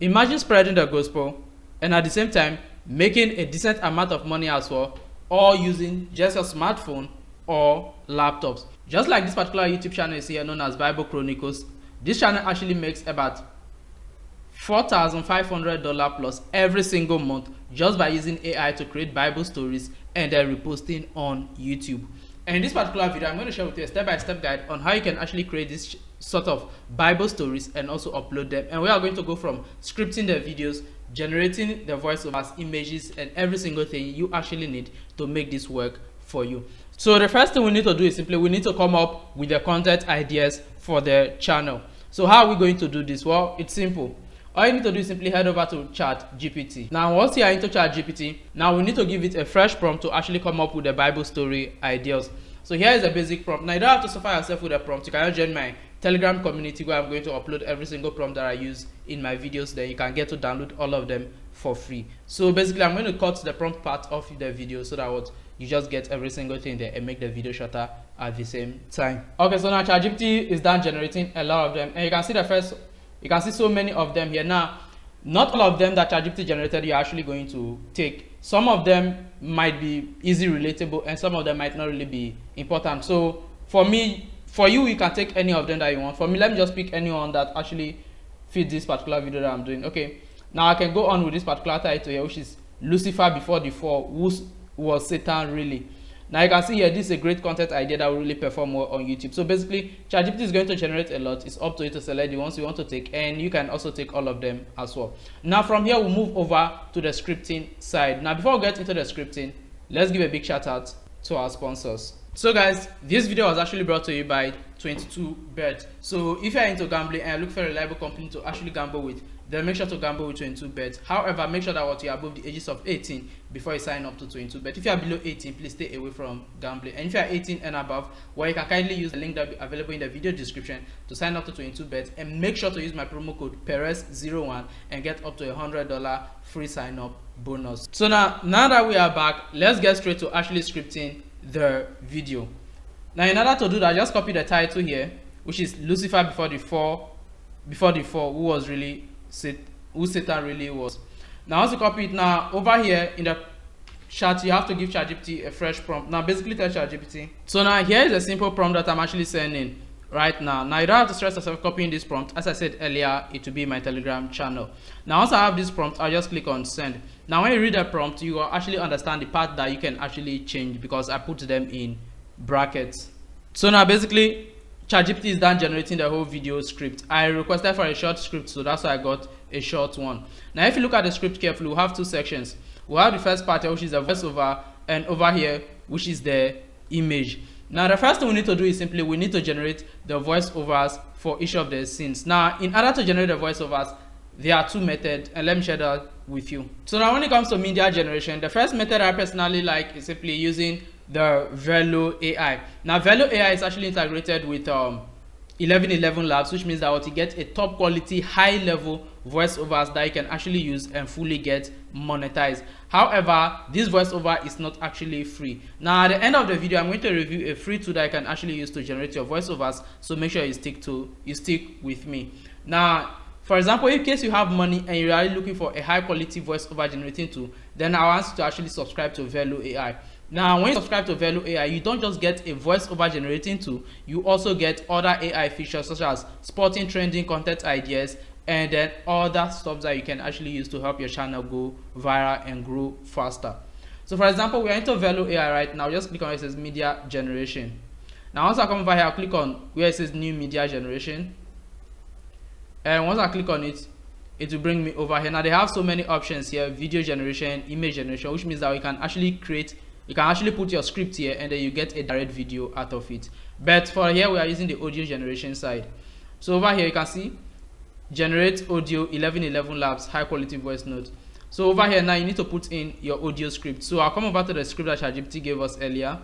Imagine spreading the gospel and at the same time making a decent amount of money as well, all using just your smartphone or laptops. Just like this particular YouTube channel is here known as Bible Chronicles, this channel actually makes about $4,500 plus every single month just by using AI to create Bible stories and then reposting on YouTube. And in this particular video, I'm going to share with you a step-by-step guide on how you can actually create this sort of Bible stories and also upload them. And we are going to go from scripting the videos, generating the voiceovers, images, and every single thing you actually need to make this work for you. So the first thing we need to do is simply we need to come up with the content ideas for the channel. So how are we going to do this? Well, it's simple. All you need to do is simply head over to ChatGPT. Now, once you are into ChatGPT, now we need to give it a fresh prompt to actually come up with the Bible story ideas. So here is a basic prompt. Now, you don't have to suffer yourself with a prompt. You can join my Telegram community where I'm going to upload every single prompt that I use in my videos. Then you can get to download all of them for free. So basically, I'm going to cut the prompt part of the video so that what you just get every single thing there and make the video shorter at the same time. Okay, so now ChatGPT is done generating a lot of them, and you can see the first. You can see so many of them here. Now, not all of them that ChatGPT generated you're actually going to take. Some of them might be easy relatable and some of them might not really be important. So for me, for you, you can take any of them that you want. For me, let me just pick anyone that actually fits this particular video that I'm doing. Okay, now I can go on with this particular title here, which is Lucifer before the fall. Who was Satan really? Now you can see here, this is a great content idea that will really perform well on YouTube. So basically, ChatGPT is going to generate a lot. It's up to you to select the ones you want to take, and you can also take all of them as well. Now from here, we'll move over to the scripting side. Now before we get into the scripting, let's give a big shout out to our sponsors. So guys, this video was actually brought to you by 22bet. So if you're into gambling and look for a reliable company to actually gamble with, then make sure to gamble with 22bet. However, make sure that what you are above the ages of 18 before you sign up to 22bet. If you are below 18, please stay away from gambling. And if you are 18 and above, well, you can kindly use the link that will be available in the video description to sign up to 22bet, and make sure to use my promo code Perez01 and get up to $100 free sign up bonus. So now that we are back, let's get straight to actually scripting the video. Now in order to do that, just copy the title here, which is Lucifer before the fall, who Satan really was. Now once you copy it, now over here in the chat you have to give ChatGPT a fresh prompt. Now basically tell ChatGPT. So now here is a simple prompt that I'm actually sending right now. Now you don't have to stress yourself copying this prompt. As I said earlier, it will be my Telegram channel. Now once I have this prompt, I'll just click on send. Now when you read the prompt, you will actually understand the part that you can actually change because I put them in brackets. So now basically ChatGPT is done generating the whole video script. I requested for a short script, so that's why I got a short one. Now if you look at the script carefully, we'll have two sections. We'll have the first part here, which is the voiceover, and over here, which is the image. Now the first thing we need to do is simply we need to generate the voiceovers for each of the scenes. Now in order to generate the voiceovers, there are two methods, and let me share that with you. So now when it comes to media generation, the first method I personally like is simply using the Virlo AI. Now Virlo AI is actually integrated with 1111 Labs, which means that what you get a top quality, high level voiceovers that you can actually use and fully get monetized. However, this voiceover is not actually free. Now at the end of the video, I'm going to review a free tool that you can actually use to generate your voiceovers, so make sure you stick with me. Now for example, in case you have money and you're really looking for a high quality voiceover generating tool, then I want you to actually subscribe to Virlo AI. Now when you subscribe to Virlo AI, you don't just get a voiceover generating tool, you also get other AI features such as spotting trending content ideas and then other stuff that you can actually use to help your channel go viral and grow faster. So for example, we are into Virlo AI right now. Just click on where it says media generation. Now once I come over here, I'll click on where it says new media generation, and once I click on it, it will bring me over here. Now they have so many options here: video generation, image generation, which means that you can actually put your script here and then you get a direct video out of it. But for here, we are using the audio generation side. So over here you can see generate audio 1111 Labs high quality voice note. So over here now you need to put in your audio script. So I'll come over to the script that ChatGPT gave us earlier.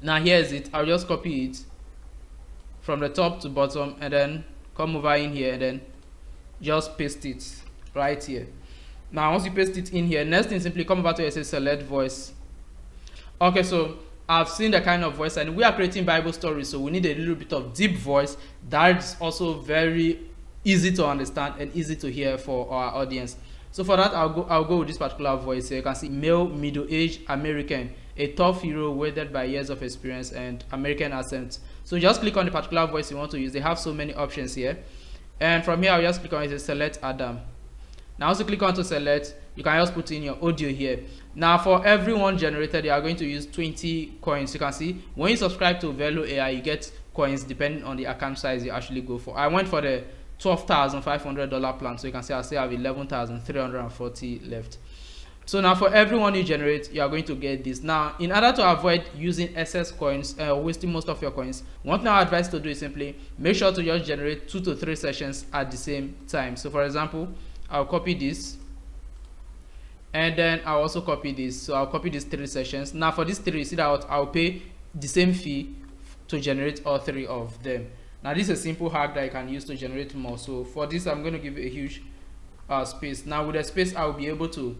Now here is it. I'll just copy it from the top to bottom and then come over in here and then just paste it right here. Now once you paste it in here, next thing, simply come over to where it says select voice. Okay, so I've seen the kind of voice, and we are creating Bible stories, so we need a little bit of deep voice that is also very easy to understand and easy to hear for our audience. So for that, I'll go with this particular voice here. You can see male, middle-aged American, a tough hero weighted by years of experience and American accent. So just click on the particular voice you want to use. They have so many options here, and from here I'll just click on it, select Adam. Now also click on to select. You can just put in your audio here. Now for everyone generated, you are going to use 20 coins. You can see when you subscribe to Virlo AI, you get coins depending on the account size you actually go for. I went for the $12,500 plan, so you can see I still have 11,340 left. So now for everyone you generate, you are going to get this. Now in order to avoid using excess coins, wasting most of your coins, one thing I advise to do is simply make sure to just generate 2 to 3 sessions at the same time. So for example, I'll copy this, and then I'll also copy this. So I'll copy these 3 sessions. Now for these 3, see that I'll pay the same fee to generate all 3 of them. Now this is a simple hack that you can use to generate more. So for this, I'm going to give it a huge space. Now with the space, I'll be able to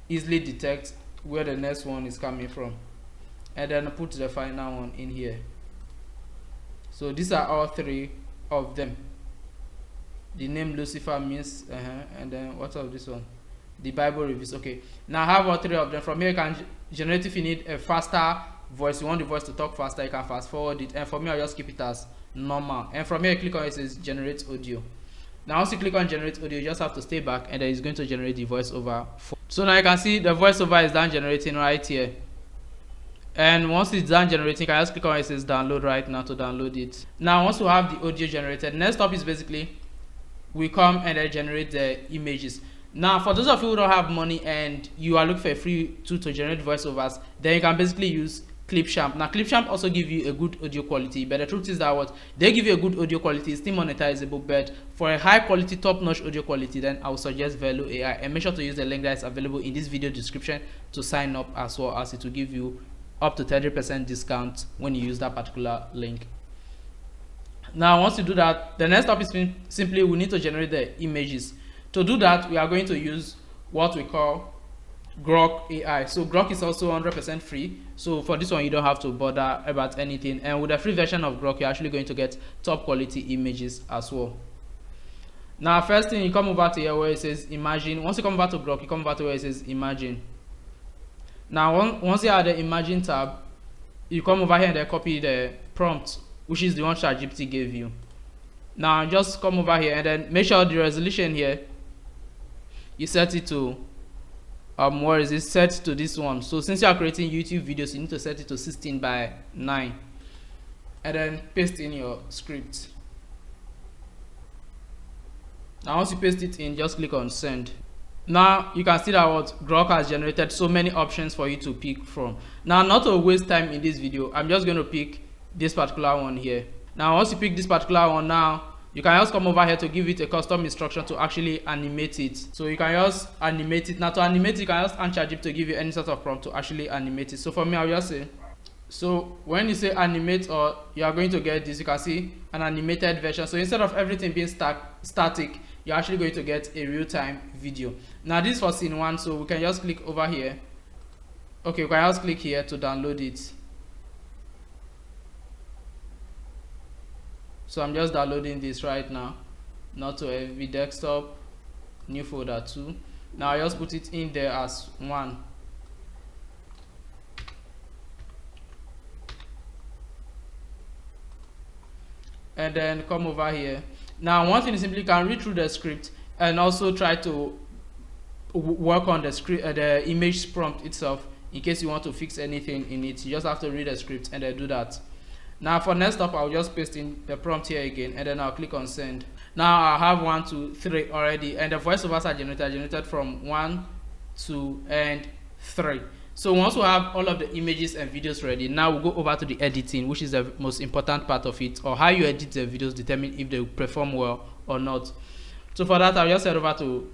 easily detect where the next one is coming from, and then put the final one in here. So these are all 3 of them. The name Lucifer means and then what of this one, the Bible reviews. Okay, now I have all 3 of them. From here you can generate. If you need a faster voice, you want the voice to talk faster, you can fast forward it, and for me I'll just keep it as normal. And from here you click on it, says generate audio. Now once you click on generate audio, you just have to stay back, and then it's going to generate the voiceover. So now you can see the voiceover is done generating right here. And once it's done generating, you can just click on it, says download right now to download it. Now once we have the audio generated, next up is basically we come and then generate the images. Now for those of you who don't have money and you are looking for a free tool to generate voiceovers, then you can basically use Clipchamp. Now Clipchamp also give you a good audio quality, but the truth is that what they give you a good audio quality is still monetizable, but for a high quality, top-notch audio quality, then I would suggest Virlo AI, and make sure to use the link that is available in this video description to sign up, as well as it will give you up to 30% discount when you use that particular link. Now once you do that, the next step is simply we need to generate the images. To do that, we are going to use what we call Grok AI. So Grok is also 100% free, so for this one you don't have to bother about anything, and with the free version of Grok you're actually going to get top quality images as well. Now first thing, you come over to here where it says imagine. Once you come over to Grok, you come over to where it says imagine. Now once you are at the imagine tab, you come over here and then copy the prompt, which is the one ChatGPT gave you. Now just come over here and then make sure the resolution here you set it to where is it, set to this one. So since you are creating YouTube videos, you need to set it to 16:9, and then paste in your script. Now once you paste it in, just click on send. Now you can see that what Grok has generated so many options for you to pick from. Now not to waste time in this video, I'm just going to pick this particular one here. Now once you pick this particular one, now you can just come over here to give it a custom instruction to actually animate it. So you can just animate it. Now to animate it, you can just ask ChatGPT to give you any sort of prompt to actually animate it. So for me, I'll just say, so when you say animate, or you are going to get this, you can see an animated version. So instead of everything being static, you're actually going to get a real-time video. Now this is for scene 1, so we can just click over here. Okay, we can just click here to download it. So I'm just downloading this right now, not to a desktop, new folder 2. Now I just put it in there as 1. And then come over here. Now one thing is simply you can read through the script and also try to work on the script, the image prompt itself, in case you want to fix anything in it. You just have to read the script and then do that. Now for next up, I'll just paste in the prompt here again, and then I'll click on send. Now I have 1, 2, 3 already, and the voiceovers are generated from 1, 2, and 3. So once we have all of the images and videos ready, now we'll go over to the editing, which is the most important part of it, or how you edit the videos determine if they perform well or not. So for that, I'll just head over to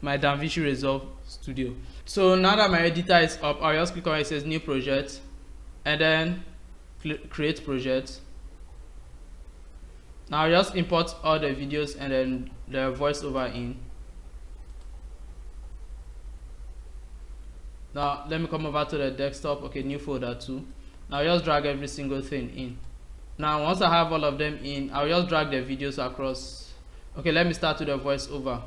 my DaVinci Resolve Studio. So now that my editor is up, I'll just click on it, says new project, and then create project. Now I'll just import all the videos and then the voiceover in. Now let me come over to the desktop. Okay, new folder 2. Now I'll just drag every single thing in. Now once I have all of them in, I'll just drag the videos across Okay, let me start with the voiceover.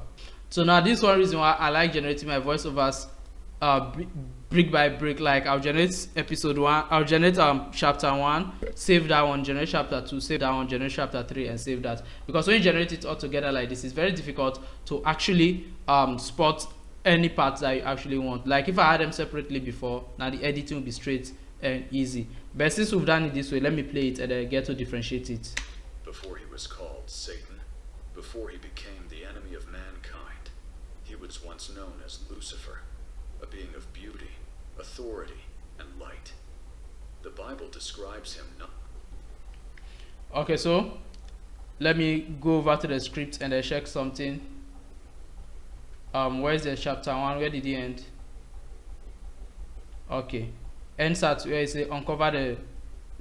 So now this one reason why I like generating my voiceovers brick by brick. Like I'll generate episode 1, I'll generate chapter 1, save that one, generate chapter 2, save that one, generate chapter 3, and save that. Because when you generate it all together like this, it's very difficult to actually spot any parts that you actually want. Like if I had them separately before, now the editing will be straight and easy. But since we've done it this way, let me play it and then get to differentiate it. Before he was called Satan, before he became the enemy of mankind, he was once known as Lucifer, a being of beauty, authority, and light. The Bible describes him not. Okay, so let me go over to the script and then check something. Where's the chapter 1? Where did he end? Okay, ends at where it says uncover the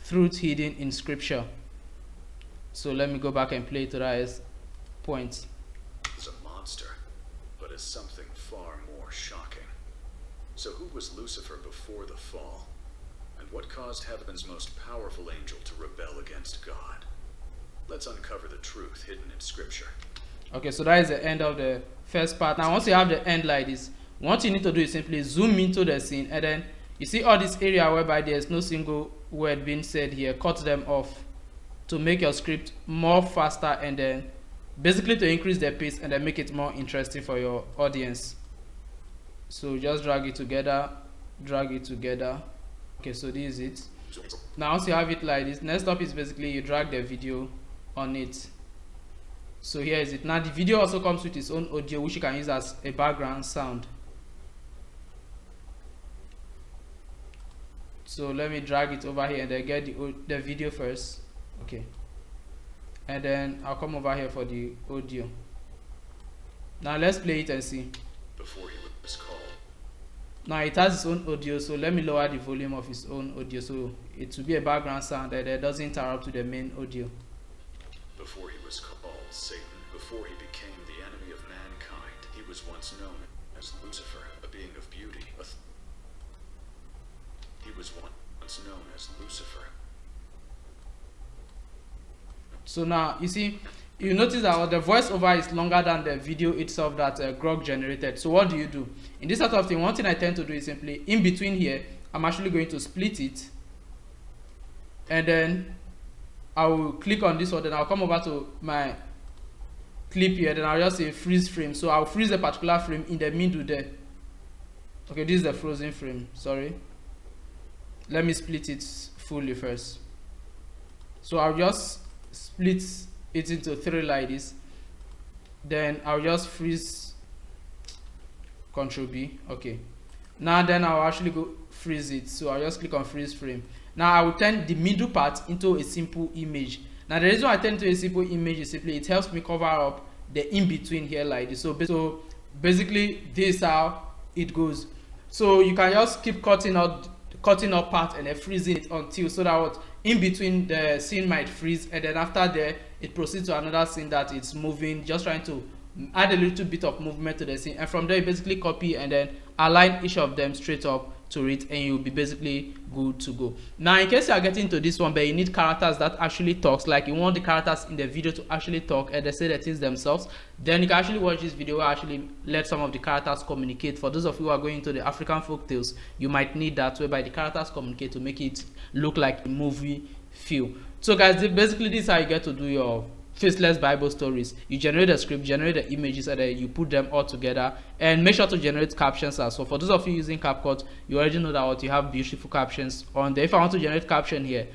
truth hidden in scripture. So let me go back and play to that point. Is a monster, but is something far more shocking. So who was Lucifer before the fall? And what caused heaven's most powerful angel to rebel against God? Let's uncover the truth hidden in scripture. Okay, so that is the end of the first part. Now once you have the end like this, what you need to do is simply zoom into the scene, and then you see all this area whereby there's no single word being said here. Cut them off to make your script more faster, and then basically to increase the pace and then make it more interesting for your audience. So just drag it together, drag it together. Okay, so this is it. Now once you have it like this, next up is basically you drag the video on it. So here is it. Now the video also comes with its own audio, which you can use as a background sound. So let me drag it over here and then get the video first. Okay, and then I'll come over here for the audio. Now let's play it and see. Before he was called. Now it has its own audio, so let me lower the volume of its own audio so it will be a background sound that doesn't interrupt to the main audio. Before he was called Satan, before he became the enemy of mankind, he was once known as Lucifer, a being of beauty. He was once known as Lucifer. So now you see, you notice that the voiceover is longer than the video itself that Grok generated. So what do you do in this sort of thing? One thing I tend to do is simply in between here, I'm actually going to split it, and then I will click on this one, then I'll come over to my clip here, then I'll just say freeze frame. So I'll freeze a particular frame in the middle there. Okay, this is the frozen frame, sorry. Let me split it fully first. So I'll just split it into 3 like this. Then I'll just freeze, Control B. Okay, now then I'll actually go freeze it. So I'll just click on freeze frame. Now I will turn the middle part into a simple image. Now the reason I turn to a simple image is simply it helps me cover up the in between here like this. So basically this is how it goes. So you can just keep cutting up part and then freezing it until so that what in between the scene might freeze, and then after there it proceeds to another scene that it's moving, just trying to add a little bit of movement to the scene, and from there you basically copy and then align each of them straight up to it, and you'll be basically good to go. Now in case you are getting to this one but you need characters that actually talks, like you want the characters in the video to actually talk and they say the things themselves, then you can actually watch this video where I actually let some of the characters communicate. For those of you who are going into the African folk tales, you might need that, whereby the characters communicate to make it look like a movie feel. So guys, basically this is how you get to do your Faceless Bible stories. You generate the script, generate the images, and then you put them all together, and make sure to generate captions as well. For those of you using CapCut, you already know that what you have beautiful captions on there. If I want to generate caption here,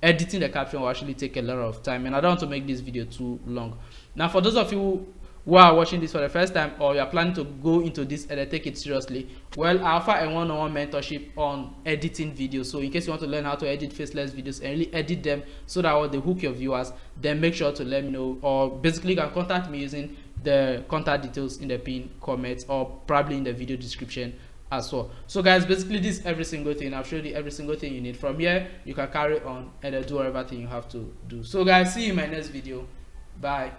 editing the caption will actually take a lot of time, and I don't want to make this video too long. Now for those of you who are watching this for the first time, or you are planning to go into this and take it seriously, well, I offer a one-on-one mentorship on editing videos. So in case you want to learn how to edit faceless videos and really edit them so that they hook your viewers, then make sure to let me know, or basically you can contact me using the contact details in the pinned comments or probably in the video description as well. So guys, basically this is every single thing. I've showed you every single thing you need. From here you can carry on and do whatever thing you have to do. So guys, see you in my next video. Bye.